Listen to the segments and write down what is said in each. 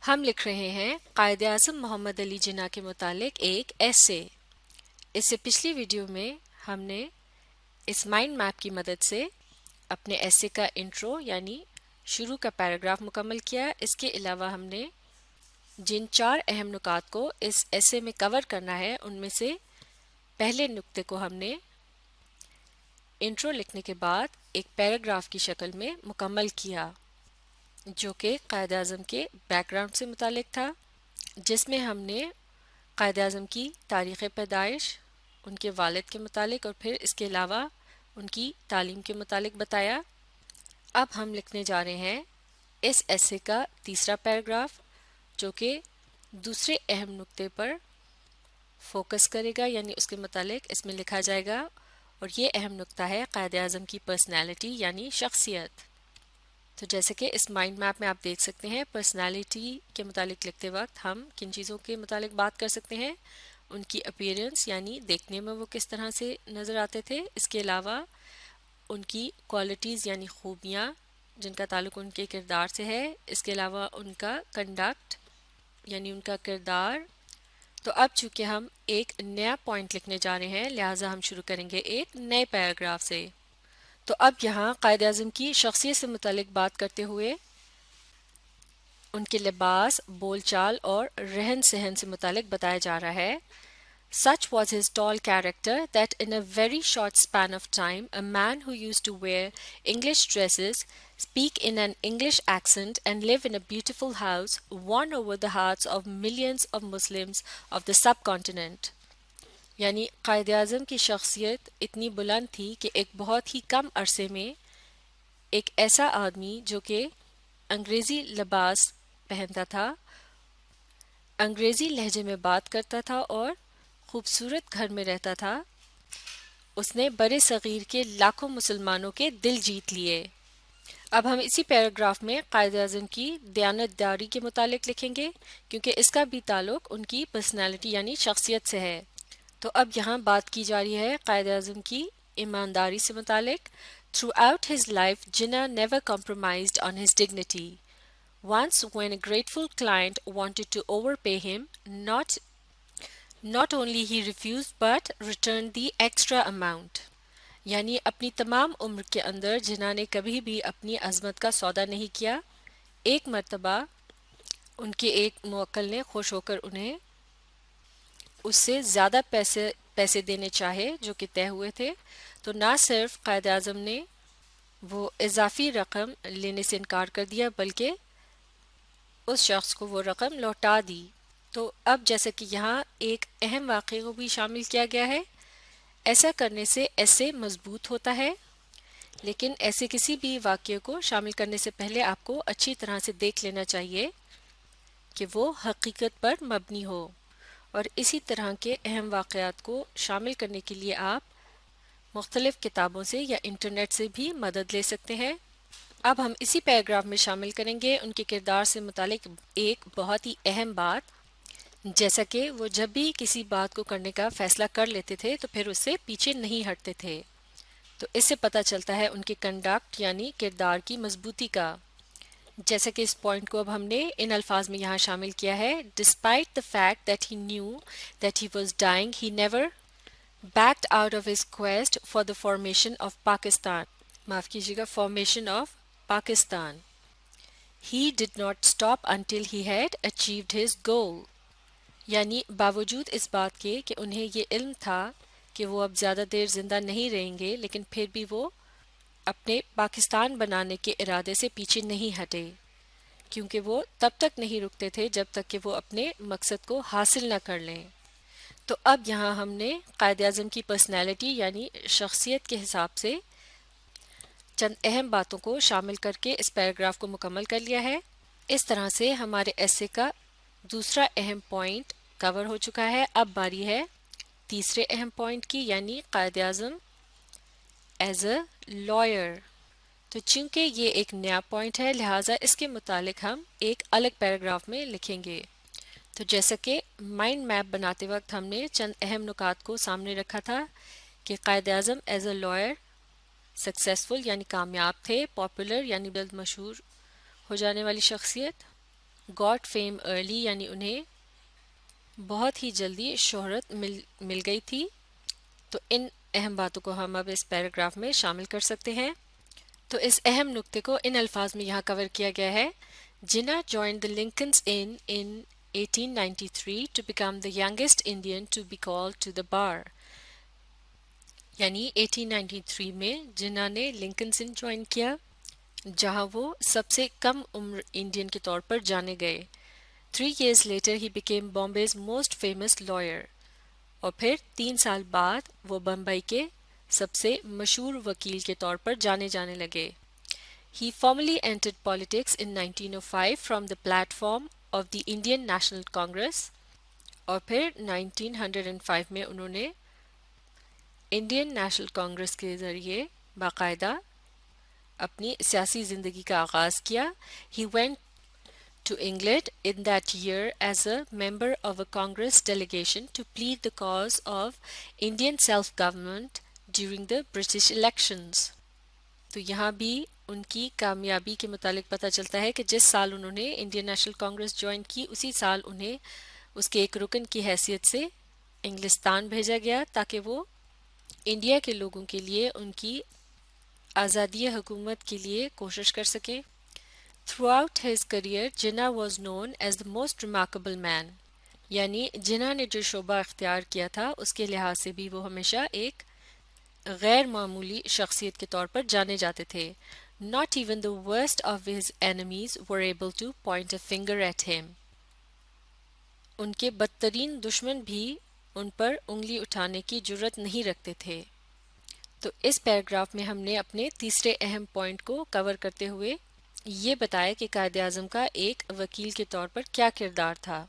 ہم لکھ رہے ہیں قائد اعظم محمد علی جناح کے متعلق ایک ایسے۔ اس سے پچھلی ویڈیو میں ہم نے اس مائنڈ میپ کی مدد سے اپنے ایسے کا انٹرو یعنی شروع کا پیراگراف مکمل کیا۔ اس کے علاوہ ہم نے جن 4 اہم نکات کو اس ایسے میں کور کرنا ہے ان میں سے پہلے نقطے کو ہم نے انٹرو لکھنے کے بعد ایک پیراگراف کی شکل میں مکمل کیا، جو کہ قائد اعظم کے بیک گراؤنڈ سے متعلق تھا، جس میں ہم نے قائد اعظم کی تاریخ پیدائش، ان کے والد کے متعلق اور پھر اس کے علاوہ ان کی تعلیم کے متعلق بتایا۔ اب ہم لکھنے جا رہے ہیں اس ایسے کا تیسرا پیراگراف، جو کہ دوسرے اہم نقطے پر فوکس کرے گا، یعنی اس کے متعلق اس میں لکھا جائے گا، اور یہ اہم نقطہ ہے قائد اعظم کی پرسنالٹی یعنی شخصیت۔ تو جیسے کہ اس مائنڈ میپ میں آپ دیکھ سکتے ہیں، پرسنالٹی کے متعلق لکھتے وقت ہم کن چیزوں کے متعلق بات کر سکتے ہیں؟ ان کی اپیرنس یعنی دیکھنے میں وہ کس طرح سے نظر آتے تھے، اس کے علاوہ ان کی کوالٹیز یعنی خوبیاں جن کا تعلق ان کے کردار سے ہے، اس کے علاوہ ان کا کنڈکٹ یعنی ان کا کردار۔ تو اب چونکہ ہم ایک نیا پوائنٹ لکھنے جا رہے ہیں، لہٰذا ہم شروع کریں گے ایک نئے پیراگراف سے۔ تو اب یہاں قائد اعظم کی شخصیت سے متعلق بات کرتے ہوئے ان کے لباس، بول چال اور رہن سہن سے متعلق بتایا جا رہا ہے۔ Such was his tall character that in a very short span of time, a man who used to wear English dresses, speak in an English accent, and live in a beautiful house won over the hearts of millions of Muslims of the subcontinent. یعنی قائد اعظم کی شخصیت اتنی بلند تھی کہ ایک بہت ہی کم عرصے میں ایک ایسا آدمی جو کہ انگریزی لباس پہنتا تھا، انگریزی لہجے میں بات کرتا تھا اور خوبصورت گھر میں رہتا تھا، اس نے بڑے صغیر کے لاکھوں مسلمانوں کے دل جیت لیے۔ اب ہم اسی پیراگراف میں قائد اعظم کی دیانت داری کے متعلق لکھیں گے، کیونکہ اس کا بھی تعلق ان کی پرسنالٹی یعنی شخصیت سے ہے۔ تو اب یہاں بات کی جا رہی ہے قائد اعظم کی ایمانداری سے متعلق۔ Throughout his life, Jinnah never compromised on his dignity. Once, when a grateful client wanted to overpay him, not only he refused but returned the extra amount. یعنی اپنی تمام عمر کے اندر جناح نے کبھی بھی اپنی عظمت کا سودا نہیں کیا۔ ایک مرتبہ ان کے ایک موکل نے خوش ہو کر انہیں اس سے زیادہ پیسے دینے چاہے جو کہ طے ہوئے تھے، تو نہ صرف قائد اعظم نے وہ اضافی رقم لینے سے انکار کر دیا بلکہ اس شخص کو وہ رقم لوٹا دی۔ تو اب جیسا کہ یہاں ایک اہم واقعے کو بھی شامل کیا گیا ہے، ایسا کرنے سے ایسے مضبوط ہوتا ہے، لیکن ایسے کسی بھی واقعے کو شامل کرنے سے پہلے آپ کو اچھی طرح سے دیکھ لینا چاہیے کہ وہ حقیقت پر مبنی ہو، اور اسی طرح کے اہم واقعات کو شامل کرنے کے لیے آپ مختلف کتابوں سے یا انٹرنیٹ سے بھی مدد لے سکتے ہیں۔ اب ہم اسی پیراگراف میں شامل کریں گے ان کے کردار سے متعلق ایک بہت ہی اہم بات، جیسا کہ وہ جب بھی کسی بات کو کرنے کا فیصلہ کر لیتے تھے تو پھر اس سے پیچھے نہیں ہٹتے تھے۔ تو اس سے پتہ چلتا ہے ان کے کنڈکٹ یعنی کردار کی مضبوطی کا، جیسا کہ اس پوائنٹ کو اب ہم نے ان الفاظ میں یہاں شامل کیا ہے۔ Despite the fact that he knew that he was dying, he never backed out of his quest for the formation of Pakistan. معاف کیجیے گا، formation of Pakistan. He did not stop until he had achieved his goal. یعنی باوجود اس بات کے کہ انہیں یہ علم تھا کہ وہ اب زیادہ دیر زندہ نہیں رہیں گے، لیکن پھر بھی وہ اپنے پاکستان بنانے کے ارادے سے پیچھے نہیں ہٹے، کیونکہ وہ تب تک نہیں رکتے تھے جب تک کہ وہ اپنے مقصد کو حاصل نہ کر لیں۔ تو اب یہاں ہم نے قائد اعظم کی پرسنالٹی یعنی شخصیت کے حساب سے چند اہم باتوں کو شامل کر کے اس پیراگراف کو مکمل کر لیا ہے۔ اس طرح سے ہمارے ایسے کا دوسرا اہم پوائنٹ کور ہو چکا ہے۔ اب باری ہے تیسرے اہم پوائنٹ کی، یعنی Quaid Azam as a lawyer. تو چونکہ یہ ایک نیا پوائنٹ ہے، لہٰذا اس کے متعلق ہم ایک الگ پیراگراف میں لکھیں گے۔ تو جیسا کہ مائنڈ میپ بناتے وقت ہم نے چند اہم نکات کو سامنے رکھا تھا کہ Quaid Azam as a lawyer successful یعنی کامیاب تھے، پاپولر یعنی جلد مشہور ہو جانے والی شخصیت، گاٹ فیم ارلی یعنی انہیں بہت ہی جلدی شہرت مل گئی تھی. تو ان اہم باتوں کو ہم اب اس پیراگراف میں شامل کر سکتے ہیں. تو اس اہم نقطے کو ان الفاظ میں یہاں کور کیا گیا ہے. جنا joined the Lincoln's Inn in 1893 to become the youngest Indian to be called to the bar. یعنی 1893 میں جنا نے لنکنز ان جوائن کیا جہاں وہ سب سے کم عمر انڈین کے طور پر جانے گئے. 3 years later he became Bombay's most famous lawyer. اور پھر 3 سال بعد وہ بمبئی کے سب سے مشہور وکیل کے طور پر جانے لگے. He formally entered politics in 1905 from the platform of the Indian National Congress. اور پھر 1905 میں انہوں نے انڈین نیشنل کانگریس کے ذریعے باقاعدہ اپنی سیاسی زندگی کا آغاز کیا. He went to England in that year as a member of a Congress delegation to plead the cause of Indian self-government during the British elections. تو یہاں بھی ان کی کامیابی کے متعلق پتہ چلتا ہے کہ جس سال انہوں نے انڈین نیشنل کانگریس جوائن کی اسی سال انہیں اس کے ایک رکن کی حیثیت سے انگلستان بھیجا گیا تاکہ وہ انڈیا کے لوگوں کے لیے ان کی آزادی حکومت کے لیے کوشش کر سکیں. Throughout his career, Jinnah was known as the most remarkable man. یعنی جناح نے جو شعبہ اختیار کیا تھا اس کے لحاظ سے بھی وہ ہمیشہ ایک غیر معمولی شخصیت کے طور پر جانے جاتے تھے. Not even the worst of his enemies were able to point a finger at him. ان کے بدترین دشمن بھی ان پر انگلی اٹھانے کی جرت نہیں رکھتے تھے. تو اس پیراگراف میں ہم نے اپنے تیسرے اہم پوائنٹ کو کور کرتے ہوئے یہ بتایا کہ قائد اعظم کا ایک وکیل کے طور پر کیا کردار تھا.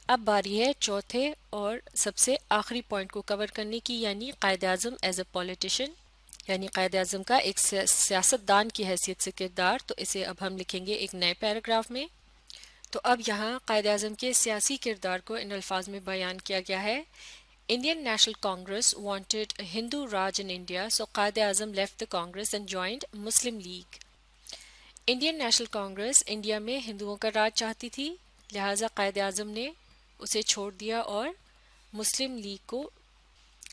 اب باری ہے چوتھے اور سب سے آخری پوائنٹ کو کور کرنے کی، یعنی Quaid Azam as a politician, یعنی قائد اعظم کا ایک سیاست دان کی حیثیت سے کردار. تو اسے اب ہم لکھیں گے ایک نئے پیراگراف میں. تو اب یہاں قائد اعظم کے سیاسی کردار کو ان الفاظ میں بیان کیا گیا ہے. Indian National Congress wanted Hindu Raj in India, so Qaid Azam left the Congress and joined Muslim League. Indian national Congress India میں ہندوؤں کا راج چاہتی تھی، لہٰذا قائد اعظم نے اسے چھوڑ دیا اور مسلم لیگ کو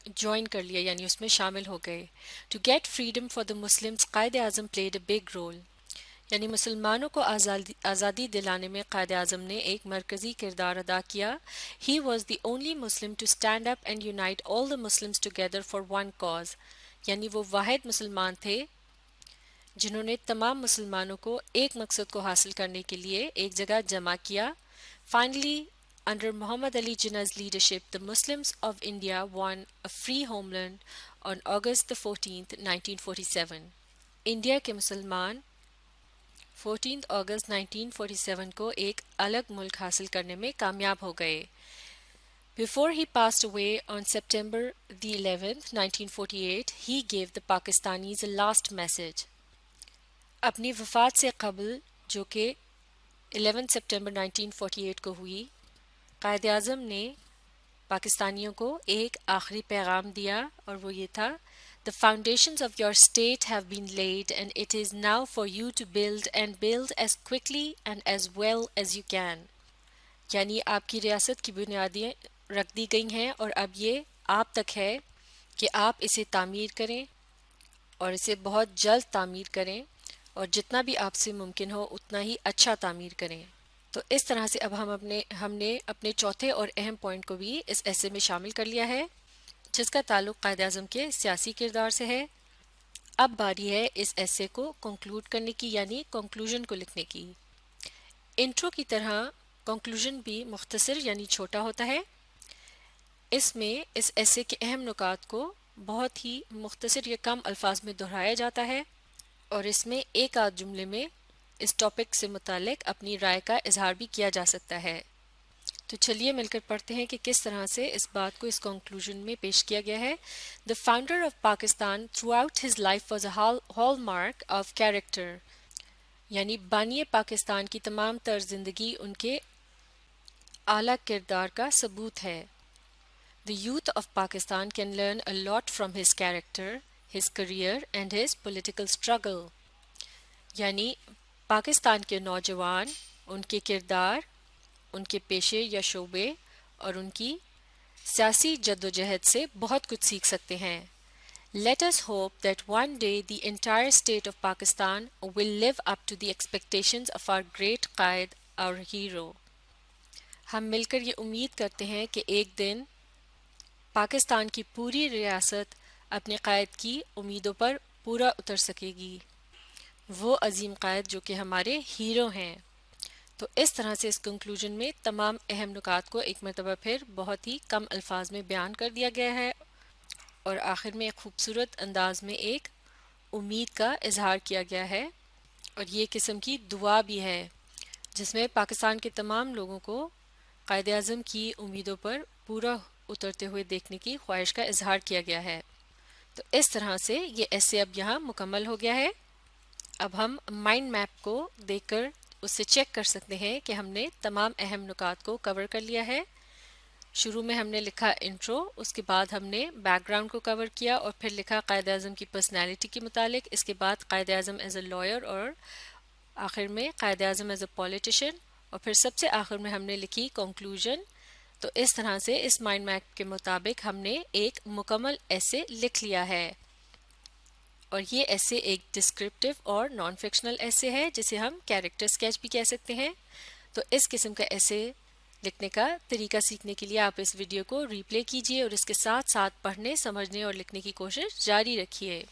جوائن کر لیا، یعنی اس میں شامل ہو گئے. To get freedom for the Muslims Quaid Azam played a big role. یعنی مسلمانوں کو آزادی دلانے میں قائد اعظم نے ایک مرکزی کردار ادا کیا. He was the only Muslim to stand up and unite all the Muslims together for one cause. یعنی وہ واحد مسلمان تھے جنہوں نے تمام مسلمانوں کو ایک مقصد کو حاصل کرنے کے لیے ایک جگہ جمع کیا. Finally under Muhammad Ali Jinnah's leadership, the Muslims of India won a free homeland on August the 14th, 1947. India کے مسلمان 14 اگست 1947 کو ایک الگ ملک حاصل کرنے میں کامیاب ہو گئے. Before he passed away on September the 11th, 1948, he gave the Pakistanis a last message. اپنی وفات سے قبل جو کہ 11 سپٹمبر 1948 کو ہوئی، قائد اعظم نے پاکستانیوں کو ایک آخری پیغام دیا اور وہ یہ تھا: The foundations of your state have been laid and it is now for you to build as quickly and as well as you can. یعنی آپ کی ریاست کی بنیادیں رکھ دی گئی ہیں اور اب یہ آپ تک ہے کہ آپ اسے تعمیر کریں اور اسے بہت جلد تعمیر کریں اور جتنا بھی آپ سے ممکن ہو اتنا ہی اچھا تعمیر کریں. تو اس طرح سے اب ہم نے اپنے چوتھے اور اہم پوائنٹ کو بھی اس ایسے میں شامل کر لیا ہے جس کا تعلق قائد اعظم کے سیاسی کردار سے ہے. اب باری ہے اس ایسے کو کنکلوڈ کرنے کی، یعنی کنکلوژن کو لکھنے کی. انٹرو کی طرح کنکلوژن بھی مختصر یعنی چھوٹا ہوتا ہے. اس میں اس ایسے کے اہم نکات کو بہت ہی مختصر یا کم الفاظ میں دہرایا جاتا ہے اور اس میں ایک آدھ جملے میں اس ٹاپک سے متعلق اپنی رائے کا اظہار بھی کیا جا سکتا ہے. تو چلیے مل کر پڑھتے ہیں کہ کس طرح سے اس بات کو اس کنکلوژن میں پیش کیا گیا ہے. The founder of Pakistan throughout his life was a hallmark of character. یعنی بانی پاکستان کی تمام طرز زندگی ان کے اعلیٰ کردار کا ثبوت ہے. The youth of Pakistan can learn a lot from his character, his career and his political struggle. یعنی پاکستان کے نوجوان ان کے کردار، ان کے پیشے یا شعبے اور ان کی سیاسی جدوجہد سے بہت کچھ سیکھ سکتے ہیں۔ Let us hope that one day the entire state of Pakistan will live up to the expectations of our great Quaid, our hero۔ ہم مل کر یہ امید کرتے ہیں کہ ایک دن پاکستان کی پوری ریاست اپنے قائد کی امیدوں پر پورا اتر سکے گی، وہ عظیم قائد جو کہ ہمارے ہیرو ہیں۔ تو اس طرح سے اس کنکلوژن میں تمام اہم نکات کو ایک مرتبہ پھر بہت ہی کم الفاظ میں بیان کر دیا گیا ہے، اور آخر میں ایک خوبصورت انداز میں ایک امید کا اظہار کیا گیا ہے، اور یہ قسم کی دعا بھی ہے جس میں پاکستان کے تمام لوگوں کو قائد اعظم کی امیدوں پر پورا اترتے ہوئے دیکھنے کی خواہش کا اظہار کیا گیا ہے۔ تو اس طرح سے یہ ایسے اب یہاں مکمل ہو گیا ہے۔ اب ہم مائنڈ میپ کو دیکھ کر اس سے چیک کر سکتے ہیں کہ ہم نے تمام اہم نکات کو کور کر لیا ہے۔ شروع میں ہم نے لکھا انٹرو، اس کے بعد ہم نے بیک گراؤنڈ کو کور کیا اور پھر لکھا قائد اعظم کی پرسنالٹی کے متعلق، اس کے بعد Quaid Azam as a lawyer, اور آخر میں Quaid Azam as a politician, اور پھر سب سے آخر میں ہم نے لکھی کنکلوژن۔ تو اس طرح سے اس مائنڈ میپ کے مطابق ہم نے ایک مکمل ایسے لکھ لیا ہے، اور یہ ایسے ایک ڈسکرپٹیو اور نان فکشنل ایسے ہے جسے ہم کیریکٹر اسکیچ بھی کہہ سکتے ہیں۔ تو اس قسم کا ایسے لکھنے کا طریقہ سیکھنے کے لیے آپ اس ویڈیو کو ری پلے کیجیے اور اس کے ساتھ ساتھ پڑھنے، سمجھنے اور لکھنے کی کوشش جاری رکھیے۔